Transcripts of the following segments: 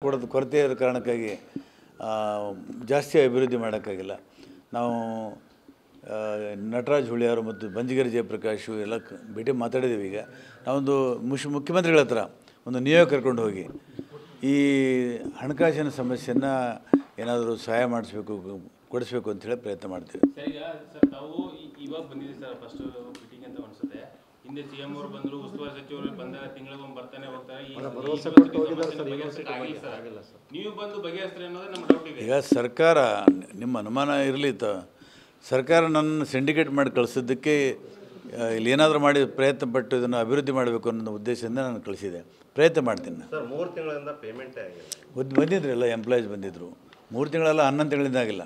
ಕೊರತೆ ಇರೋ ಕಾರಣಕ್ಕಾಗಿ ಜಾಸ್ತಿ ಅಭಿವೃದ್ಧಿ ಮಾಡೋಕ್ಕಾಗಿಲ್ಲ. ನಾವು ನಟರಾಜ್ ಹುಳಿಯಾರು ಮತ್ತು ಬಂಜಿಗೆರೆ ಜಯಪ್ರಕಾಶ್ ಎಲ್ಲ ಭೇಟಿ ಮಾತಾಡಿದ್ದೀವಿ. ಈಗ ನಾವೊಂದು ಮುಖ್ಯಮಂತ್ರಿಗಳ ಹತ್ರ ಒಂದು ನಿಯೋಗ ಕರ್ಕೊಂಡು ಹೋಗಿ ಈ ಹಣಕಾಸಿನ ಸಮಸ್ಯೆಯನ್ನು ಏನಾದರೂ ಸಹಾಯ ಕೊಡಿಸ್ಬೇಕು ಅಂತೇಳಿ ಪ್ರಯತ್ನ ಮಾಡ್ತೀವಿ. ಸರ್ ತಾವು ಇವಾಗ ಬಂದಿದ್ದೀವಿ ಸರ್, ಫಸ್ಟ್ ಮೀಟಿಂಗ್ ಅಂತ ಅನಿಸುತ್ತೆ. ಹಿಂದೆ ಸಿಎಂ ಅವರು ಬಂದರು, ಉಸ್ತುವಾರಿ ಸಚಿವರು ಬಂದಾಗ ತಿಂಗಳಿಗೊಮ್ಮೆ ಬರ್ತಾನೆ ಹೋಗ್ತಾರೆ. ನೀವು ಬಂದು ಬಗೆಹರಿಸ್ತಾರೆ ಅನ್ನೋದೇ ನಮ್ಮ ಡೌಟ್ ಇದೆ. ಈಗ ಸರ್ಕಾರ, ನಿಮ್ಮ ಅನುಮಾನ ಇರಲಿ, ಸರ್ಕಾರ ನನ್ನ ಸಿಂಡಿಕೇಟ್ ಮಾಡಿ ಕಳಿಸಿದ್ದಕ್ಕೆ ಇಲ್ಲಿ ಏನಾದರೂ ಮಾಡಿ ಪ್ರಯತ್ನ ಪಟ್ಟು ಇದನ್ನು ಅಭಿವೃದ್ಧಿ ಮಾಡಬೇಕು ಅನ್ನೋ ಉದ್ದೇಶದಿಂದ ನಾನು ಕಳಿಸಿದೆ. ಪ್ರಯತ್ನ ಮಾಡ್ತೀನಿ. ಸರ್ 3 ತಿಂಗಳಿಂದ ಪೇಮೆಂಟ್ ಆಗಿಲ್ಲ. ಬಂದಿದ್ರು, ಎಲ್ಲ ಎಂಪ್ಲಾಯೀಸ್ ಬಂದಿದ್ದರು. 3 ತಿಂಗಳಲ್ಲ, 11 ತಿಂಗಳಿಂದ ಆಗಿಲ್ಲ.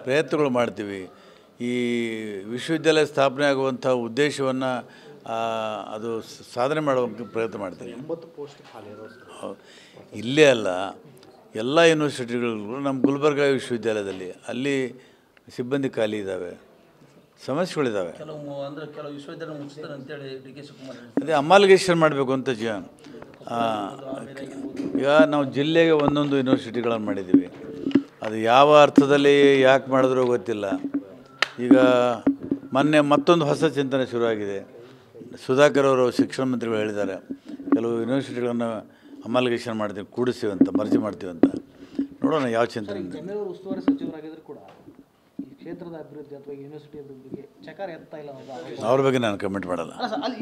ಪ್ರಯತ್ನಗಳು ಮಾಡ್ತೀವಿ. ಈ ವಿಶ್ವವಿದ್ಯಾಲಯ ಸ್ಥಾಪನೆ ಆಗುವಂಥ ಉದ್ದೇಶವನ್ನು ಅದು ಸಾಧನೆ ಮಾಡುವಂಥ ಪ್ರಯತ್ನ ಮಾಡ್ತೀವಿ. 80 ಪೋಸ್ಟ್ ಖಾಲಿ ಇಲ್ಲೇ ಅಲ್ಲ, ಎಲ್ಲ ಯೂನಿವರ್ಸಿಟಿಗಳು, ನಮ್ಮ ಗುಲ್ಬರ್ಗ ವಿಶ್ವವಿದ್ಯಾಲಯದಲ್ಲಿ ಅಲ್ಲಿ ಸಿಬ್ಬಂದಿ ಖಾಲಿ ಇದ್ದಾವೆ, ಸಮಸ್ಯೆಗಳಿದ್ದಾವೆ. ಅದೇ ಅಮಾಲ್ಗೇಷನ್ ಮಾಡಬೇಕು ಅಂತ ಈಗ ನಾವು ಜಿಲ್ಲೆಗೆ ಒಂದೊಂದು ಯೂನಿವರ್ಸಿಟಿಗಳನ್ನು ಮಾಡಿದ್ದೀವಿ. ಅದು ಯಾವ ಅರ್ಥದಲ್ಲಿ ಯಾಕೆ ಮಾಡಿದ್ರೂ ಗೊತ್ತಿಲ್ಲ. ಈಗ ಮೊನ್ನೆ ಮತ್ತೊಂದು ಹೊಸ ಚಿಂತನೆ ಶುರುವಾಗಿದೆ. ಸುಧಾಕರ್ ಅವರು ಶಿಕ್ಷಣ ಮಂತ್ರಿಗಳು ಹೇಳಿದ್ದಾರೆ, ಕೆಲವು ಯೂನಿವರ್ಸಿಟಿಗಳನ್ನು ಅಮಾಲ್ಗೇಷನ್ ಮಾಡ್ತೀವಿ, ಕೂಡಿಸ್ತೀವಿ ಅಂತ, ಮರ್ಜಿ ಮಾಡ್ತೀವಿ ಅಂತ. ನೋಡೋಣ ಯಾವ ಚಿಂತನೆ. ಉಸ್ತುವಾರಿ ಸಚಿವರಾಗಿದ್ದರೂ ಕೂಡ ಈ ಕ್ಷೇತ್ರದ ಅಭಿವೃದ್ಧಿ ಅಥವಾ ಯೂನಿವರ್ಸಿಟಿ ಅಭಿವೃದ್ಧಿಗೆ ಚಕಾರ ಎತ್ತಾ ಇಲ್ಲ ಅನ್ನೋದು ಅವ್ರ ಬಗ್ಗೆ ನಾನು ಕಮೆಂಟ್ ಮಾಡಲ್ಲ. ಅಲ್ಲ ಸರ್, ಅಲ್ಲಿ